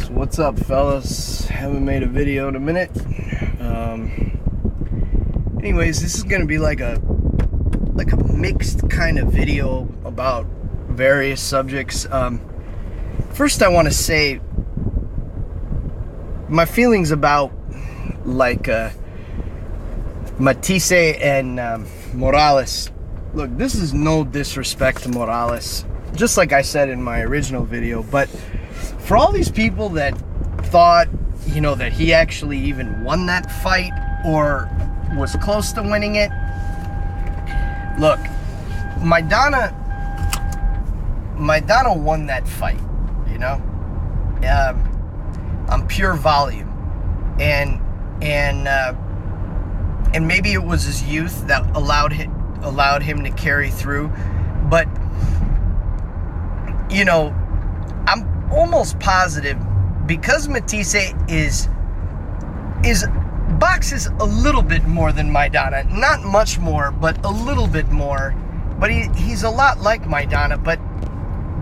So what's up, fellas? Haven't made a video in a minute. Anyways, this is gonna be like a mixed kind of video about various subjects. First, I want to say my feelings about Matthysse and Morales. Look, this is no disrespect to Morales, just like I said in my original video, but for all these people that thought, that he actually even won that fight or was close to winning it, look, Maidana won that fight, on pure volume, and maybe it was his youth that allowed him to carry through, but I'm almost positive, because Matthysse boxes a little bit more than Maidana, not much more, but a little bit more, but he's a lot like Maidana, but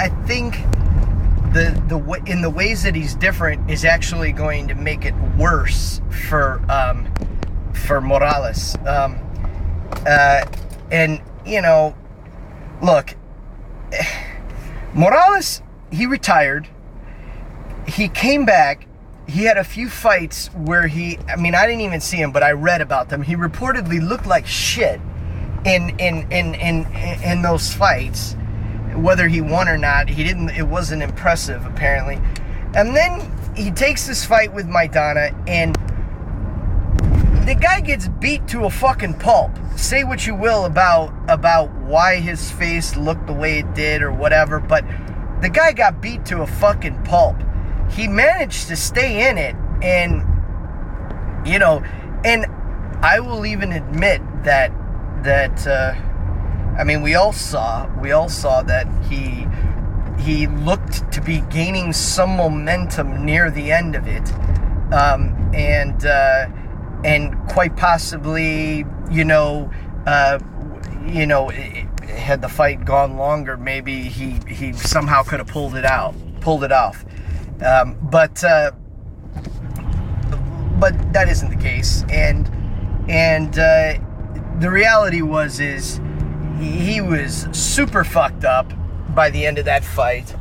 I think in the ways that he's different is actually going to make it worse for Morales. Look, Morales, he retired. He came back. He had a few fights where I didn't even see him, but I read about them. He reportedly looked like shit in those fights. Whether he won or not, it wasn't impressive, apparently. And then he takes this fight with Maidana, and the guy gets beat to a fucking pulp. Say what you will about why his face looked the way it did or whatever, but the guy got beat to a fucking pulp. He managed to stay in it, and and I will even admit that we all saw that he looked to be gaining some momentum near the end of it, and quite possibly, had the fight gone longer, maybe he somehow could have pulled it off. But that isn't the case, and the reality is he was super fucked up by the end of that fight.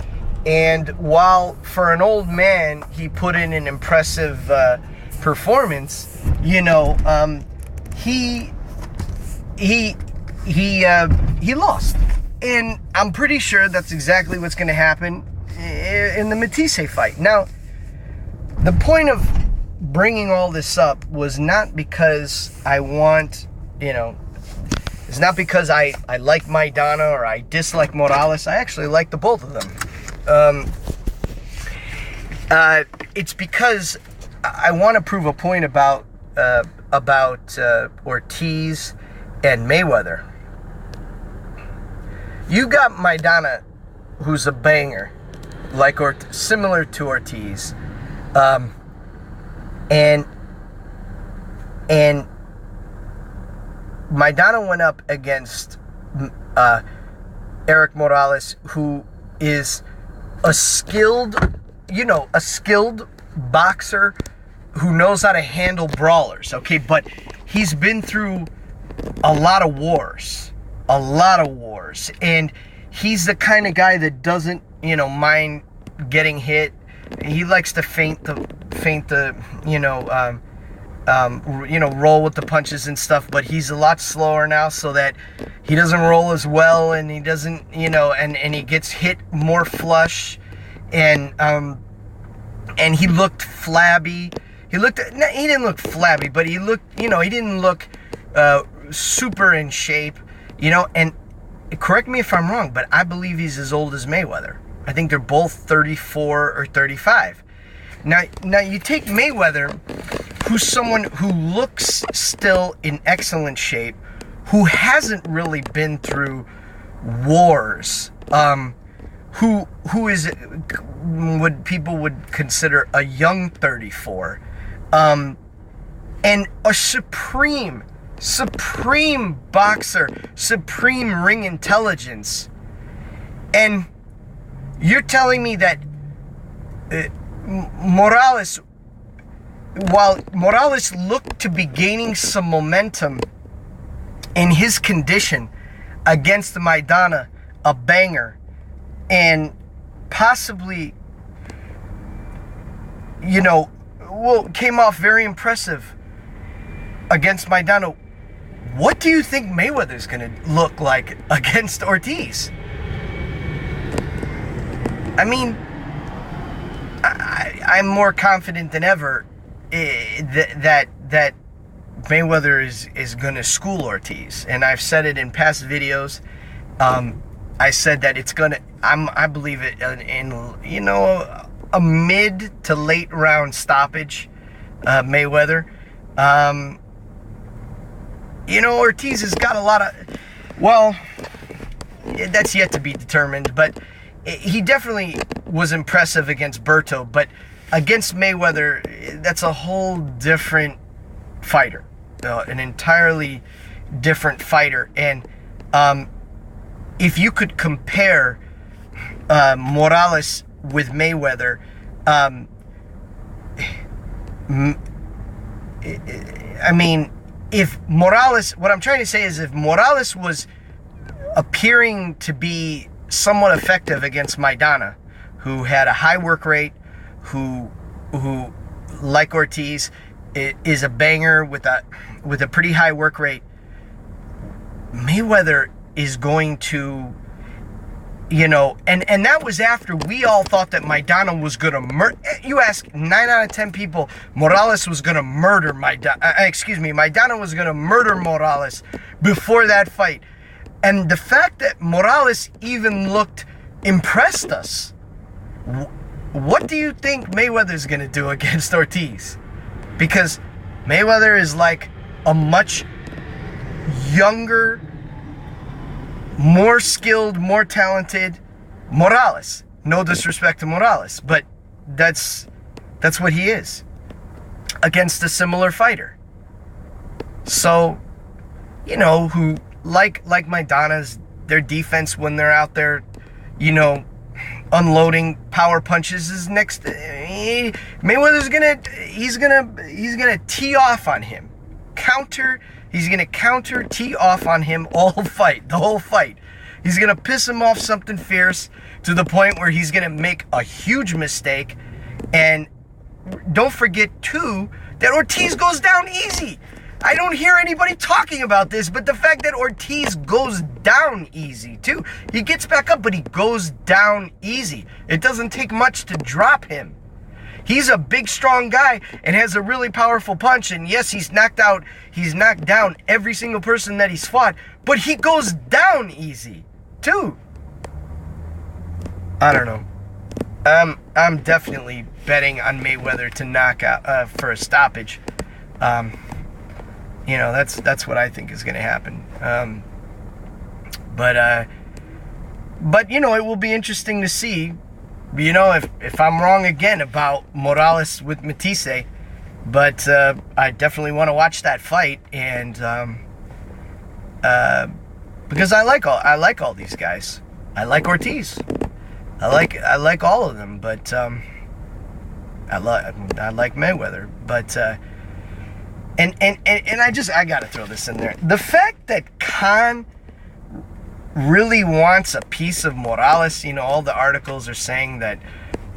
And while for an old man he put in an impressive performance, he lost, and I'm pretty sure that's exactly what's going to happen in the Matthysse fight. Now, the point of bringing all this up was not because I want, it's not because I like Maidana or I dislike Morales. I actually like the both of them. It's because I want to prove a point about Ortiz and Mayweather. You got Maidana, who's a banger, similar to Ortiz, and Maidana went up against Eric Morales, who is a skilled boxer who knows how to handle brawlers, okay? But he's been through a lot of wars, and he's the kind of guy that doesn't, mind getting hit. He likes to feint the roll with the punches and stuff, but he's a lot slower now, so that he doesn't roll as well, and he doesn't, and he gets hit more flush, and he looked flabby. He didn't look flabby, but he looked, he didn't look super in shape, and correct me if I'm wrong, but I believe he's as old as Mayweather. I think they're both 34 or 35. Now you take Mayweather, who's someone who looks still in excellent shape, who hasn't really been through wars, who is what people would consider a young 34, and a supreme boxer, supreme ring intelligence. And you're telling me that Morales, while Morales looked to be gaining some momentum in his condition against Maidana, a banger, and possibly, came off very impressive against Maidana, what do you think Mayweather's going to look like against Ortiz? I mean, I'm more confident than ever that Mayweather is going to school Ortiz, and I've said it in past videos. I said that it's going to. I believe it in a mid to late round stoppage. Mayweather. Ortiz has got a lot of. Well, that's yet to be determined, but he definitely was impressive against Berto, but against Mayweather, that's a whole different fighter, an entirely different fighter. And if you could compare Morales with Mayweather, I mean, if Morales, what I'm trying to say is if Morales was appearing to be somewhat effective against Maidana, who had a high work rate, who like Ortiz is a banger with a pretty high work rate, Mayweather is going to, and that was after we all thought that Maidana was going to murder. You ask 9 out of 10 people, Morales was going to murder Maidana was going to murder Morales before that fight. And the fact that Morales even looked impressed us. What do you think Mayweather's going to do against Ortiz? Because Mayweather is like a much younger, more skilled, more talented Morales. No disrespect to Morales, but that's what he is against a similar fighter. So, who like Maidana's, their defense when they're out there, unloading power punches is next. Mayweather's gonna tee off on him, He's gonna tee off on him the whole fight. He's gonna piss him off something fierce to the point where he's gonna make a huge mistake. And don't forget too that Ortiz goes down easy. I don't hear anybody talking about this, but the fact that Ortiz goes down easy too. He gets back up, but he goes down easy. It doesn't take much to drop him. He's a big, strong guy and has a really powerful punch. And yes, he's knocked down every single person that he's fought, but he goes down easy too. I don't know. I'm definitely betting on Mayweather to knock out for a stoppage. That's what I think is going to happen. But it will be interesting to see. If I'm wrong again about Morales with Matthysse, but I definitely want to watch that fight, and because I like all these guys. I like Ortiz. I like all of them, but I like Mayweather, but and I gotta throw this in there. The fact that Khan really wants a piece of Morales, all the articles are saying that,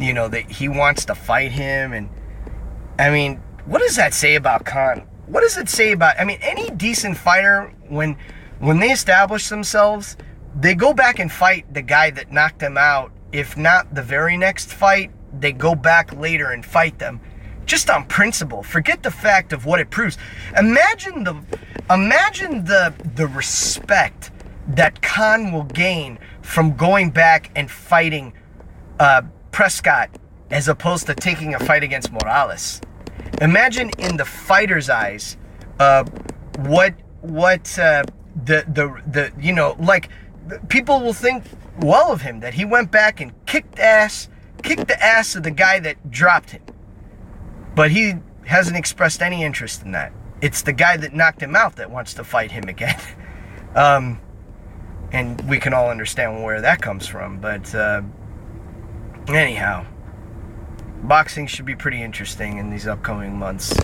that he wants to fight him. And I mean, what does that say about Khan? What does it say about, any decent fighter, when they establish themselves, they go back and fight the guy that knocked them out. If not the very next fight, they go back later and fight them. Just on principle. Forget the fact of what it proves. Imagine the respect that Khan will gain from going back and fighting Prescott as opposed to taking a fight against Morales. Imagine in the fighter's eyes people will think well of him, that he went back and kicked the ass of the guy that dropped him. But he hasn't expressed any interest in that. It's the guy that knocked him out that wants to fight him again. And we can all understand where that comes from. But anyhow, boxing should be pretty interesting in these upcoming months.